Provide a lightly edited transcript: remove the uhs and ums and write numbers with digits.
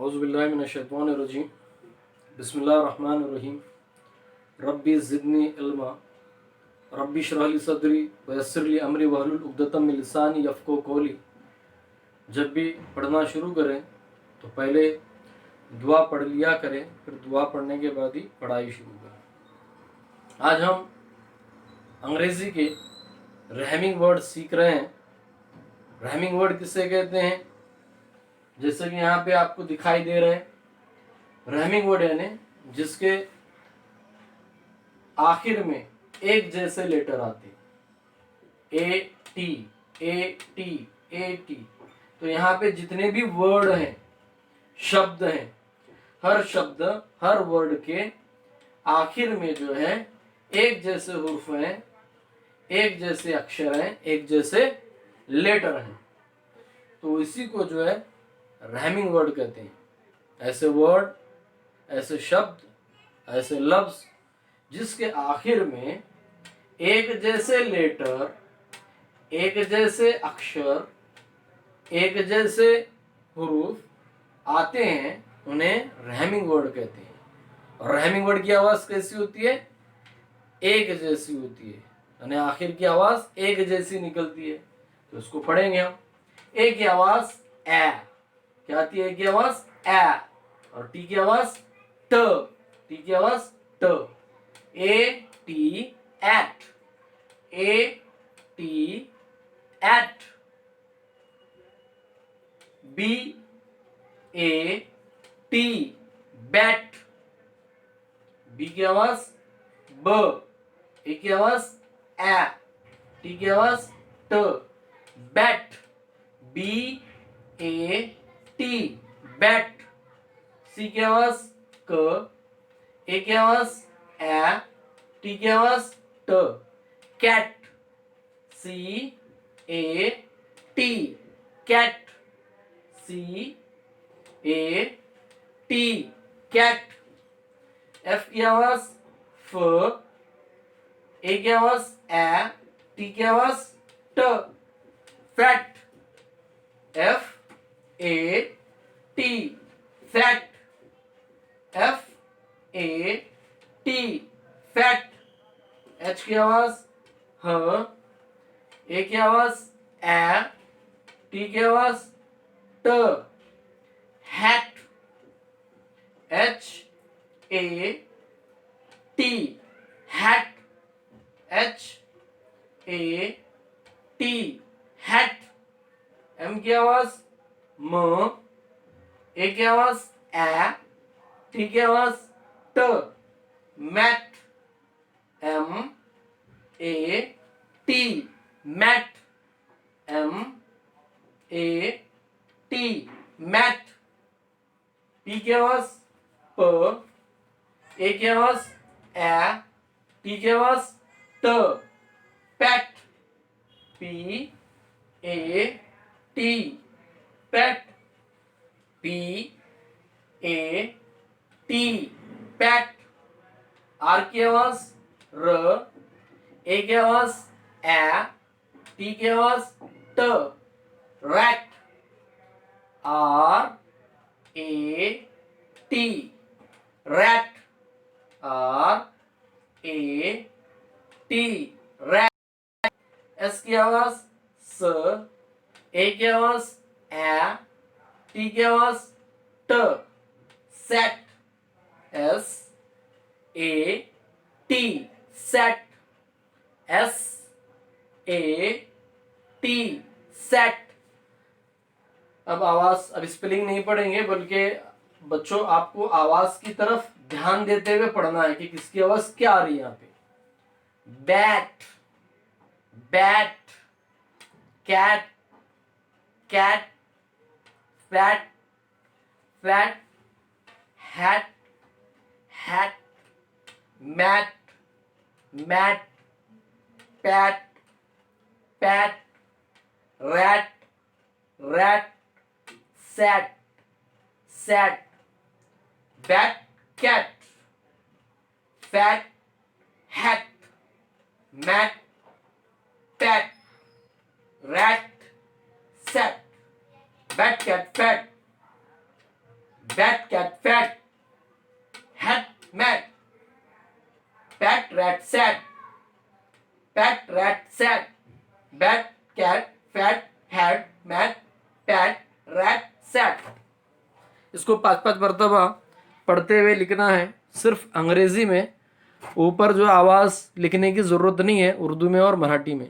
औज़ुबिल्लाहिमिनश्शैतानिर्रजीम बिस्मिल्लाहिर्रहमानिर्रहीम रब्बी ज़िदनी इल्मा रब्बी इश्रह ली सदरी व यस्सिर ली अमरी वहलुल उक़दतम मिन लिसानी यफ़क़हू क़ौली। जब भी पढ़ना शुरू करें तो पहले दुआ पढ़ लिया करें, फिर दुआ पढ़ने के बाद ही पढ़ाई शुरू करें। आज हम अंग्रेज़ी के रहमिंग वर्ड सीख रहे हैं। रहमिंग वर्ड किसे कहते हैं? जैसे कि यहाँ पे आपको दिखाई दे रहे हैं, रहमिंग वर्ड यानी जिसके आखिर में एक जैसे लेटर आते हैं, A T A T A T. तो यहाँ पे जितने भी वर्ड हैं, शब्द हैं, हर शब्द हर वर्ड के आखिर में जो है एक जैसे हुर्फ हैं, एक जैसे अक्षर हैं, एक जैसे लेटर हैं। तो इसी को जो है रहमिंग वर्ड कहते हैं। ऐसे वर्ड, ऐसे शब्द, ऐसे लफ्ज जिसके आखिर में एक जैसे लेटर, एक जैसे अक्षर, एक जैसे हुरूफ आते हैं, उन्हें रहमिंग वर्ड कहते हैं। और रहमिंग वर्ड की आवाज कैसी होती है? एक जैसी होती है, यानी आखिर की आवाज एक जैसी निकलती है। तो उसको पढ़ेंगे हम। ए की आवाज ए, क्या आती है? ए की आवाज ए, और टी की आवाज ट, टी की आवाज ट। A T at, A T at. B A T bat, B की आवाज ब, ए की आवाज ए, टी की आवाज ट, bat, B A T bat. C की आवाज क, ए की आवाज ए, टी की आवाज ट, cat, C A T cat, C A T cat. F की आवाज फ, ए की आवाज ए, टी की आवाज ट, fat, F A T fat, F A T fat. H की आवाज ह, ए की आवाज ए, टी की आवाज ट, hat, H A T hat, H A T hat. M की आवाज म, ए की आवाज ए, टी की आवाज ट, mat, M A T mat, M A T mat. P की आवाज प, ए की आवाज ए, टी की आवाज ट, pat, P A T pat, P A T pat. R की आवाज र, ए की आवाज ए, टी की आवाज ट, rat, R A T rat, R A T rat. S की आवाज स, ए की आवाज ए, टी की आवाज ट, set, S A T set, S A T set. अब आवाज, अब स्पेलिंग नहीं पढ़ेंगे, बल्कि बच्चों आपको आवाज की तरफ ध्यान देते हुए पढ़ना है कि किसकी आवाज क्या आ रही है। यहाँ पे bat, bat, cat, cat, fat, fat, hat, hat, mat, mat, pat, pat, rat, rat, sat, sat, bat, cat, fat, hat, mat, pat, rat, sat, bat, cat, fat, bat cat fat, hat mat, pat rat sat, pat rat sat, bat cat fat hat mat pat rat sat. इसको 5-5 मरतबा पढ़ते हुए लिखना है, सिर्फ अंग्रेजी में। ऊपर जो आवाज़ लिखने की ज़रूरत नहीं है, उर्दू में और मराठी में।